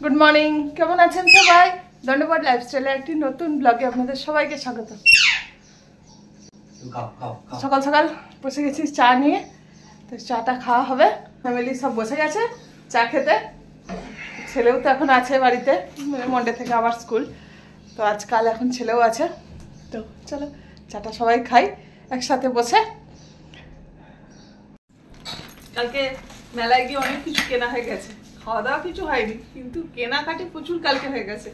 Good morning, কেমন আছেন সবাই? দণ্ডপাট লাইফস্টাইলে একটি নতুন ব্লগে আপনাদের সবাইকে স্বাগত। সকাল সকাল বসে গেছি চা নিয়ে, তো চাটা খাওয়া হবে। ফ্যামিলি সব বসে গেছে চা খেতে। ছেলেও তো এখন আছে বাড়িতে, মন্ডে থেকে আবার স্কুল, তো আজকাল এখন ছেলেও আছে। তো চলো চাটা সবাই খাই একসাথে বসে। কালকে মেলায় গিয়ে অনেক কিছু কেনা হয়ে গেছে, খাওয়া দাওয়া কিছু হয়নি, কিন্তু কেনাকাটি প্রচুর কালকে হয়ে গেছে।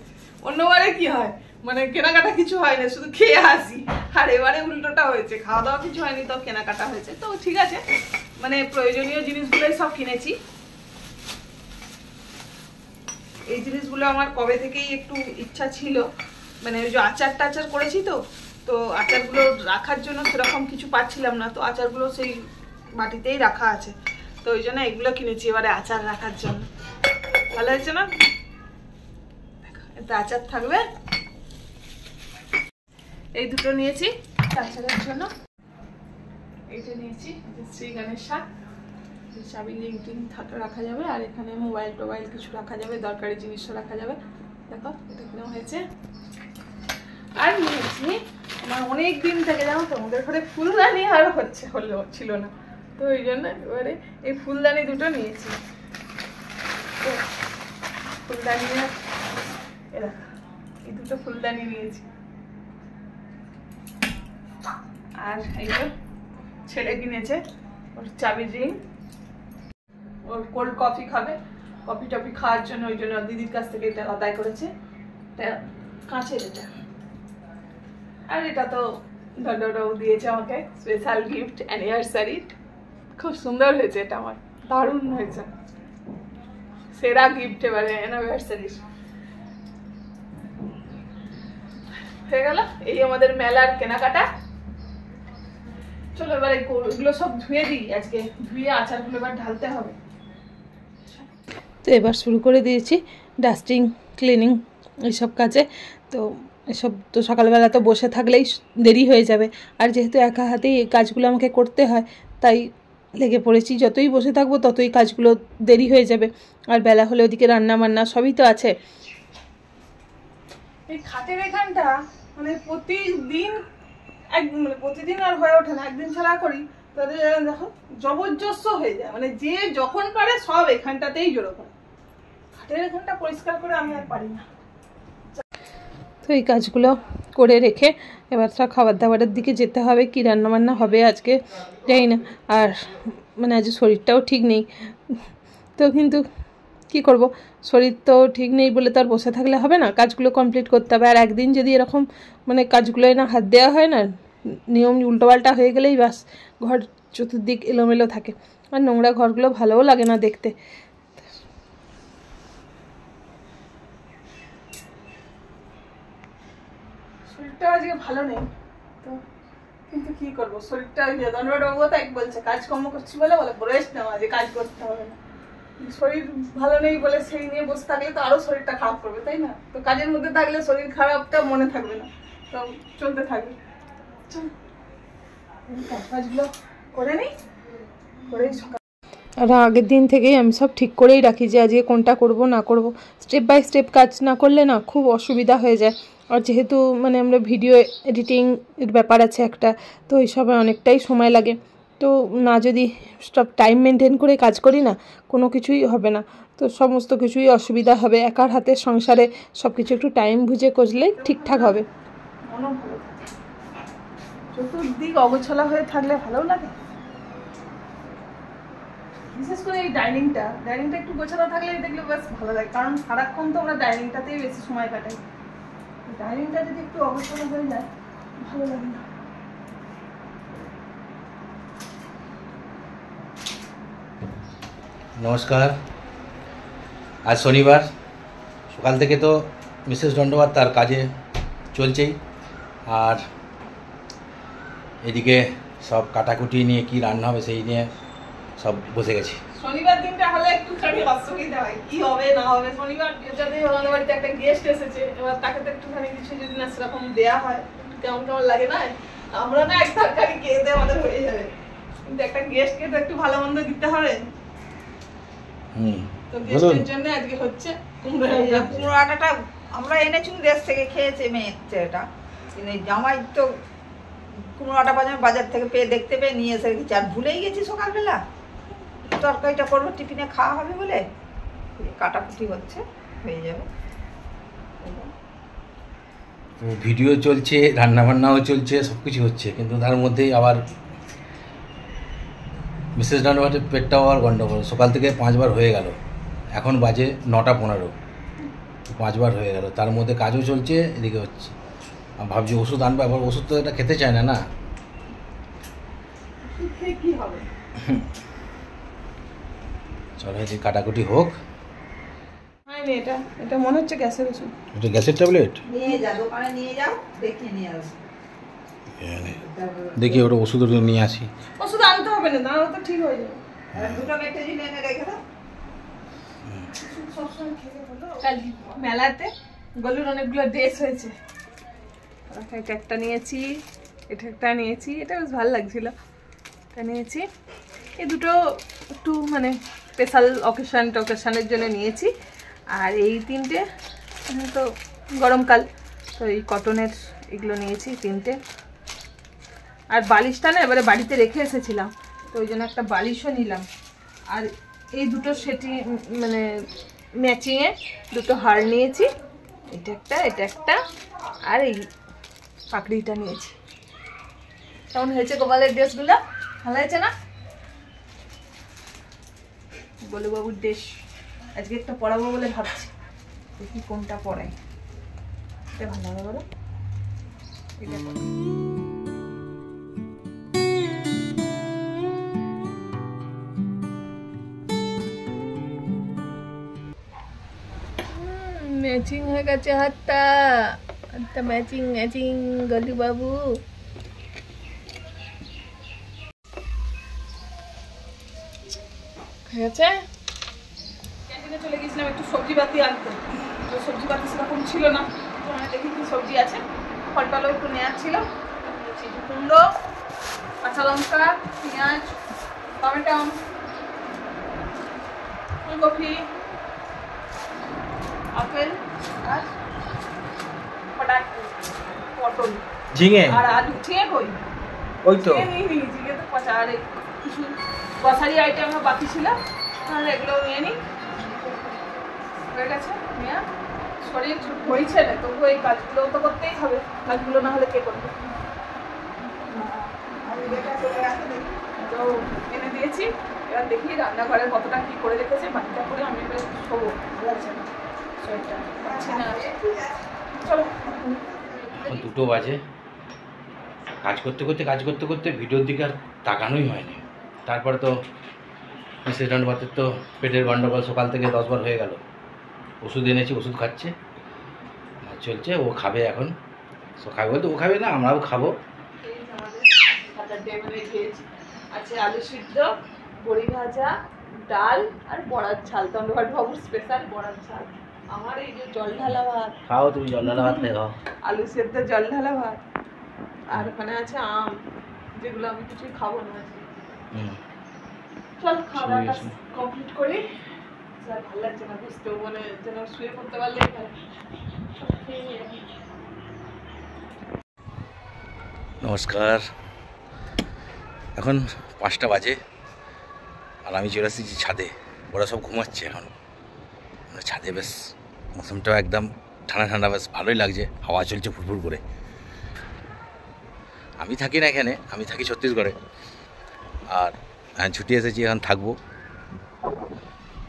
অন্যবারে কি হয়, মানে কেনাকাটা কিছু হয় না, শুধু খেয়ে আসি। আর এবারে উল্টোটা হয়েছে, খাওয়া দাওয়া কিছু হয়নি তো কেনাকাটা হয়েছে। তো ঠিক আছে, মানে প্রয়োজনীয় জিনিসগুলোই সব কিনেছি। এই জিনিসগুলো আমার কবে থেকেই একটু ইচ্ছা ছিল, মানে ওই যে আচার টাচার করেছি, তো আচারগুলো রাখার জন্য সেরকম কিছু পাচ্ছিলাম না, তো আচারগুলো সেই বাটিতেই রাখা আছে, তো ওই জন্য এগুলো কিনেছি এবারে আচার রাখার জন্য। ভালো হয়েছে না? এতে আচার থাকবে। এই দুটো নিয়েছি আচারের জন্য। এইটা নিয়েছি শ্রী গণেশা, চাবি লিঙ্ক রাখা যাবে, আর এখানে মোবাইল টোবাইল কিছু রাখা যাবে, দরকারি জিনিসও রাখা যাবে। দেখো এটা কিনে হয়েছে। আর নিয়েছি আমার অনেক দিন থেকে, জানো তো আমাদের ঘরে ফুলদানি আর ছিল না, তো ওই জন্য এবারে এই ফুলদানি দুটো নিয়েছি। তো ফুলদানি এই দুটো ফুলদানি নিয়েছি। আর এইগুলো ছেলে কিনেছে, ওর চাবি রিং, ওর কোল্ড কফি খাবে, কফি টফি খাওয়ার জন্য, ওই জন্য দিদির কাছ থেকে এটা আদায় করেছে। এটা কাঁচের এটা। আর এটা তো দাদারাও দিয়েছে আমাকে স্পেশাল গিফট, অ্যানিভার্সারি। খুব সুন্দর হয়েছে এটা, আমার দারুণ হয়েছে, সেরা গিফট এবারে অ্যানিভার্সারির। হয়ে গেল এই আমাদের মেলার কেনাকাটা। চলো এবার এগুলো সব ধুয়ে দিই, আজকে ধুয়ে আচারগুলো এবার ঢালতে হবে। তো এবার শুরু করে দিয়েছি ডাস্টিং, ক্লিনিং এইসব কাজে। তো এসব তো সকালবেলা তো বসে থাকলেই দেরি হয়ে যাবে, আর যেহেতু একা হাতেই এই কাজগুলো আমাকে করতে হয়, তাই লেগে পড়েছি। যতই বসে থাকবো ততই কাজগুলো দেরি হয়ে যাবে, আর বেলা হলে ওদিকে রান্না বান্না সবই তো আছে। এই খাটের এখানটা মানে প্রতিদিন আর হয়ে ওঠে না, একদিন ছাড়া করি, তাদের দেখো জবরদস্ত হয়ে যায়, মানে যে যখন পারে সব এখানটাতেই জড়ো করে। খাটের এখানটা পরিষ্কার করে আমি আর পারি না। তো এই কাজগুলো করে রেখে এবার সব খাবার দাবারের দিকে যেতে হবে। কি রান্না বান্না হবে আজকে জানি না, আর মানে আজ শরীরটাও ঠিক নেই, তো কিন্তু কি করব, শরীর তো ঠিক নেই বলে তো আর বসে থাকলে হবে না, কাজগুলো কমপ্লিট করতে হবে। আর একদিন যদি এরকম মানে কাজগুলোয় না হাত দেওয়া হয় না, নিয়ম উল্টোপাল্টা হয়ে গেলেই বাস ঘর চতুর্দিক এলোমেলো থাকে, আর নোংরা ঘরগুলো ভালোও লাগে না দেখতে। শরীরটা আজকে ভালো নেই, তো কিন্তু কি করবো, শরীরটা দণ্ডবাবু তাই বলছে কাজকর্ম করছি বলে রেস্ট নেওয়া, যে কাজ করতে হবে না। শরীর ভালো নেই বলে সেই নিয়ে বসে থাকলে তো আরো শরীরটা খারাপ করবে, তাই না? তো কাজের মধ্যে থাকলে শরীর খারাপটা মনে থাকবে না, তো চলতে থাকবে। কাজগুলো করে নিই, করেই সকাল। আর আগের দিন থেকেই আমি সব ঠিক করেই রাখি যে আজকে কোনটা করব না করব। স্টেপ বাই স্টেপ কাজ না করলে না খুব অসুবিধা হয়ে যায়। আর যেহেতু মানে আমরা ভিডিও এডিটিং এর ব্যাপার আছে একটা, তো এই সময় অনেকটাই সময় লাগে। তো না যদি সব টাইম মেনটেন করে কাজ করি না, কোনো কিছুই হবে না, তো সমস্ত কিছুই অসুবিধা হবে। একার হাতের সংসারে সব কিছু একটু টাইম বুঝে করলে ঠিকঠাক হবে। চতুর্দিক অগোছালা হয়ে থাকলে ভালো লাগে, বিশেষ করে এই ডাইনিংটা একটু গোছানো থাকলে দেখলে বেশ ভালো লাগে, কারণ সারাক্ষণ তো আমরা ডাইনিংটাতেই বেশি সময় কাটাই। ডাইনিংটা যদি একটু অগোছালো হয়ে যায় ভালো লাগে না। নমস্কার, আজ শনিবার সকাল থেকে তো মিসেস দণ্ডবাত তার কাজে চলছেই, আর এদিকে সব কাটাকুটি নিয়ে কি রান্না হবে সেই নিয়ে সব বসে গেছি। শনিবার দিনটা হলে একটুখানি অসুবিধা হয়, কি হবে না হবে। শনিবার যদি আমাদের বাড়িতে একটা গেস্ট এসেছে, এবার তাকে তো একটুখানি কিছু যদি না সেরকম দেওয়া হয় কেমন কেমন লাগে না? আমরা না এক তরকারি খেয়ে দিয়ে আমাদের হয়ে যাবে, কিন্তু একটা গেস্টকে তো একটু ভালো মন্দ দিতে হবে। তো গেস্টের জন্য আজকে হচ্ছে কুমড়ো আটাটা আমরা এনেছি দেশ থেকে, খেয়েছে মেয়ে এটা, কিন্তু জামাই তো কুমড়ো আটা বাজার থেকে দেখতে পেয়ে নিয়ে এসে রেখেছি। আর ভুলেই গেছি সকালবেলা তরকারিটা করবো, টিফিনে খাওয়া হবে বলে। কাটাকুটি হচ্ছে, হয়ে যাবে। তো ভিডিও চলছে, রান্নাবান্নাও চলছে, সব কিছু হচ্ছে, কিন্তু তার মধ্যেই আবার মিসেস ডান্ডাভাতের পেটটাও আবার গন্ডগোল। সকাল থেকে 5 বার হয়ে গেল, এখন বাজে 9:15, 5 বার হয়ে গেল। তার মধ্যে কাজও চলছে, এদিকে হচ্ছে। আমি ভাবছি ওষুধ আনবো, আবার ওষুধ তো এটা খেতে চায় না, না কি হবে। চলো এদিকে কাটাকুটি হোক। এটা এটা মনে হচ্ছে গ্যাসের ওষুধ। এটা গ্যাসের ট্যাবলেট, নিয়ে যাও দোকানে, নিয়ে যাও, দেখিয়ে নিয়ে আসবো। দেখি ওটা ওষুধ নিয়ে আসি। ওষুধ আনতে হবে না, তাহলে তো ঠিক হয়ে যাবে। দুটো মেট্রোজিন এনে রেখে দাও। কাল মেলাতে গলুর অনেকগুলো ড্রেস হয়েছে। এটা একটা নিয়েছি, এটা একটা নিয়েছি, এটা বেশ ভালো লাগছিল। এটা নিয়েছি, এই দুটো একটু মানে স্পেশাল অকেশনের জন্য নিয়েছি। আর এই 3টে তো গরমকাল, তো এই কটনের এগুলো নিয়েছি 3টে। আর বালিশটা না এবারে বাড়িতে রেখে এসেছিলাম, তো ওই জন্য একটা বালিশও নিলাম। আর এই দুটো সেটি মানে ম্যাচিংয়ে দুটো হার নিয়েছি, এটা একটা, আর এই পাকড়িটা নিয়েছি। কেমন হয়েছে গোপালের ড্রেসগুলো? ভালো হয়েছে না? গোলুবাবুর ড্রেস আজকে একটা পরাবো বলে ভাবছি, দেখি কোনটা পরাই। এটা ভালো হবে বলো, এটা ম্যাচিং হয়ে গেছে হাতটা, ম্যাচিং গলু বাবু। হয়ে গেছে। ক্যান্টিনে চলে গেছিলাম একটু সবজি পাতি আনতে, তো সবজি পাতি সেরকম ছিল না, তো মানে দেখি কি সবজি আছে। ফল টলও একটু নেওয়ার ছিল, কুমড়ো, কাঁচা লঙ্কা, পেঁয়াজ, টমেটো, ফুলকপি, আপেল আর পটল, ঝিঙে আর আলু। ঝিঙে কই? ওই তো ঝিঙে তো পচা। আর কিছু গ্রসারি আইটেমও বাকি ছিল, তাহলে এগুলো নিয়ে নিই। হয়ে গেছে নেওয়া। শরীর হয়েছে না, তবু এই কাজগুলো তো করতেই হবে, কাজগুলো না হলে কে করবে। তো এনে দিয়েছি, এবার দেখি রান্নাঘরে কতটা কি করে রেখেছে। বাকিটা করে আমি এবার শোবো, ভালো লাগছে না শরীরটা, পাচ্ছি না। চলো 2 বাজে। কাজ করতে করতে ভিডিওর দিকে আর তাকানোই হয়নি। তারপরে তো মিসেস ডান্ডাভাতের তো পেটের গন্ডগোল, সকাল থেকে 10 বার হয়ে গেল। ওষুধ এনেছি, ওষুধ খাচ্ছে, চলছে। ও খাবে এখন, খাবে বলতে ও খাবে না, আমরাও খাবো। আছে আলু সিদ্ধ, বড়ি ভাজা, ডাল আর বড়ার ঝাল। ডান্ডাভাত বাবুর স্পেশাল বড়ার ঝাল। আমার এই যে জল ঢালা ভাত, খাও তুমি জল ঢালা ভাত খাও, আলু সেদ্ধ জল ঢালা ভাত। আর ওখানে আছে আম, যেগুলো আমি কিছুই খাবো না। চল খাওয়া দাওয়াটা কমপ্লিট করি। ভালো লাগছে না বুঝতেও, মানে যেন শুয়ে পড়তে পারলেই ভালো। নমস্কার, এখন 5টা বাজে আর আমি চলে এসেছি ছাদে। ওরা সব ঘুমাচ্ছে এখন। ছাদে বেশ মৌসুমটাও একদম ঠান্ডা ঠান্ডা, বেশ ভালোই লাগছে, হাওয়া চলছে ফুরফুর করে। আমি থাকি না এখানে, আমি থাকি ছত্তিশগড়ে। আর ছুটি এসেছি, এখন থাকবো।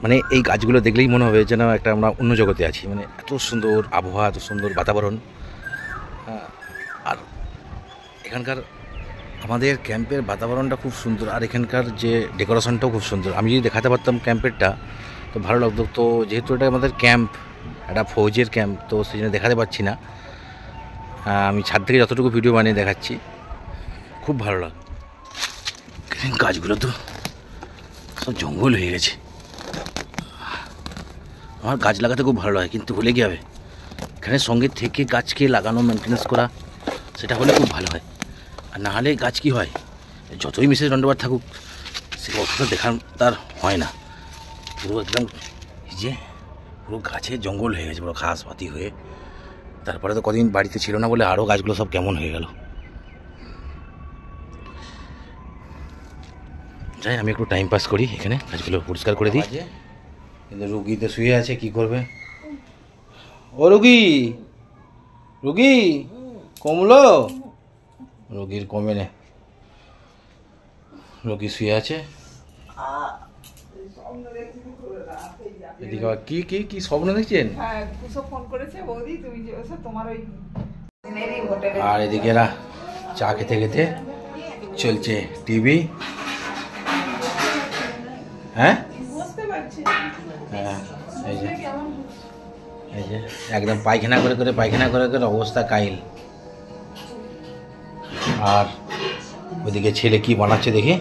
মানে এই গাছগুলো দেখলেই মনে হবে যেন একটা আমরা অন্য জগতে আছি। মানে এত সুন্দর আবহাওয়া, এত সুন্দর বাতাবরণ। আর এখানকার আমাদের ক্যাম্পের বাতাবরণটা খুব সুন্দর, আর এখানকার যে ডেকোরেশনটাও খুব সুন্দর। আমি যদি দেখাতে পারতাম ক্যাম্পেরটা তো ভালো লাগতো। তো যেহেতু এটা আমাদের ক্যাম্প, একটা ফৌজের ক্যাম্প, তো সেই জন্য দেখাতে পারছি না। আমি ছাদ থেকে যতটুকু ভিডিও বানিয়ে দেখাচ্ছি। খুব ভালো লাগে। গাছগুলো তো সব জঙ্গল হয়ে গেছে। আমার গাছ লাগাতে খুব ভালো লাগে, কিন্তু হলে কী হবে, এখানে সঙ্গে থেকে গাছকে লাগানো, মেনটেন্যান্স করা, সেটা হলে খুব ভালো হয়। আর না হলে গাছ কী হয়, যতই মিসেস ডান্ডাভাত থাকুক, সে অতটা দেখার তার হয় না। পুরো একদম যে পুরো গাছে জঙ্গল হয়ে গেছে, পুরো ঘাসপাতি হয়ে। তারপরে তো কদিন বাড়িতে ছিল না বলে আরও গাছগুলো সব কেমন হয়ে গেল। যাই আমি একটু টাইম পাস করি এখানে, গাছগুলো পরিষ্কার করে দিই। কিন্তু রুগীতে শুয়ে আছে, কি করবে? ও রুগী, রুগী কমলো? রুগীর কমে নে, রুগী শুয়ে আছে। এদিকে কি কি কি স্বপ্ন দেখছেন? হ্যাঁ, কুসব ফোন করেছে, বৌদি তুমি যে তোমার ওই আর এদিকে এরা চা খেতে খেতে চলছে টিভি। হ্যাঁ হ্যাঁ, এই যে একদম পায়খানা করে করে অবস্থা কাইল। আর ওইদিকে ছেলে কি বানাচ্ছে দেখি।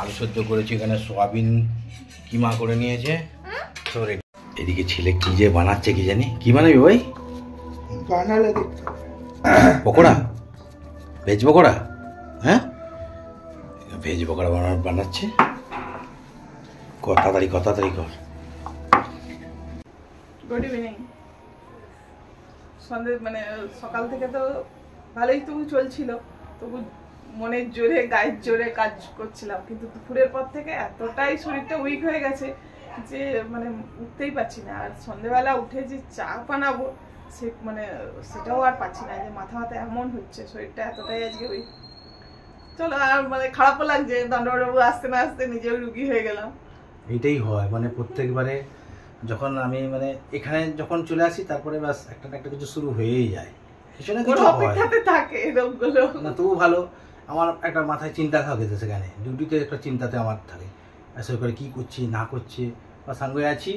আলু সেদ্ধ করেছি, এখানে সোয়াবিন কিমা করে নিয়েছে। এদিকে ছেলে কি যে বানাচ্ছে কি জানি। কি বানাবি ভাই? পকোড়া, ভেজ পকোড়া। হ্যাঁ, ভেজ পকোড়া বানাচ্ছে। তাড়াতাড়ি কর। Good evening. সন্ধ্যে মানে সকাল থেকে তো ভালোই তবু চলছিল, তবু মনের জোরে গায়ের জোরে কাজ করছিলাম, কিন্তু দুপুরের পর থেকে এতটাই শরীরটা উইক হয়ে গেছে যে মানে উঠতেই পারছি না। আর সন্ধ্যেবেলা উঠে যে চা বানাবো সে মানে সেটাও আর পাচ্ছি না, যে মাথা এমন হচ্ছে, শরীরটা এতটাই আজকে উইক। চলো, আর মানে খারাপও লাগছে, দণ্ডবাবু আসতে না আসতে নিজেও রুগী হয়ে গেলাম। এইটাই হয় মানে প্রত্যেকবারে যখন আমি মানে এখানে যখন চলে আসি, তারপরে ব্যাস একটা না একটা কিছু শুরু হয়েই যায়। কিছু না কিছু অপেক্ষাতে থাকে রোগগুলো। না তবু ভালো, আমার একটা মাথায় চিন্তা থাকে সেখানে, ডিউটিতে একটা চিন্তাতে আমার থাকে আসলে করে কী করছি না করছি, বা সঙ্গে আছি,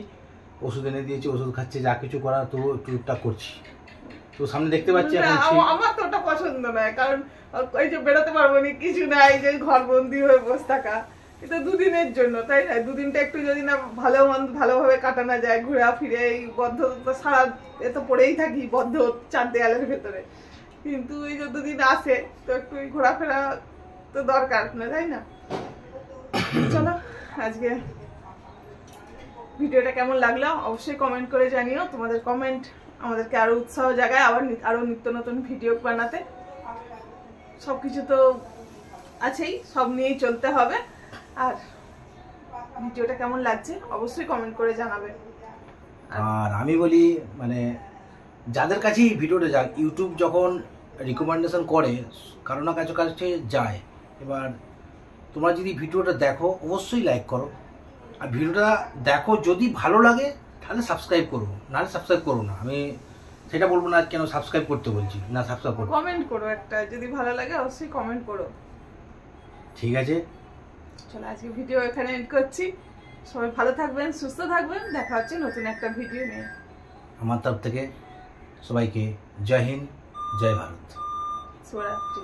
ওষুধ এনে দিয়েছি, ওষুধ খাচ্ছি, যা কিছু করার তবু টুকটাক করছি। তো সামনে দেখতে পাচ্ছি আমার তো ওটা পছন্দ নয়, কারণ ওই যে বেরোতে পারবো না, কিছু না, এই যে ঘর বন্দি হয়ে বসে থাকা, এটা দুদিনের জন্য, তাই না? দুদিনটা একটু যদি না ভালোভাবে কাটানো যায়, ঘোরা ফিরে, এই বদ্ধ সারা এত পড়েই থাকি বদ্ধ চার দেয়ালের ভেতরে। কিন্তু এই যে দুদিন আসে তো একটু ঘোরাফেরা তো দরকার না, তাই না? চলো, আজকে ভিডিওটা কেমন লাগলো অবশ্যই কমেন্ট করে জানিও। তোমাদের কমেন্ট আমাদেরকে আরো উৎসাহ জাগায় আরো নিত্য নতুন ভিডিও বানাতে। সবকিছু তো আছেই, সব নিয়েই চলতে হবে। আর ভিডিওটা কেমন লাগছে অবশ্যই কমেন্ট করে জানাবে। আর আমি বলি মানে যাদের কাছে ভিডিওটা যাক, ইউটিউব যখন রিকমেন্ডেশন করে কারো না কাছে যায়, এবার তোমরা যদি ভিডিওটা দেখো অবশ্যই লাইক করো, আর ভিডিওটা দেখো যদি ভালো লাগে তাহলে সাবস্ক্রাইব করো, নাহলে সাবস্ক্রাইব করো না। আমি সেটা বলবো না কেন সাবস্ক্রাইব করতে বলছি না, সাবস্ক্রাইব করো, কমেন্ট করো একটা, যদি ভালো লাগে অবশ্যই কমেন্ট করো। ঠিক আছে, চলো আজকে ভিডিও এখানে এন্ড করছি। সবাই ভালো থাকবেন, সুস্থ থাকবেন, দেখা হচ্ছে নতুন একটা ভিডিও নিয়ে। আমার তরফ থেকে সবাইকে জয় হিন্দ, জয় ভারত, শুভরাত্রি।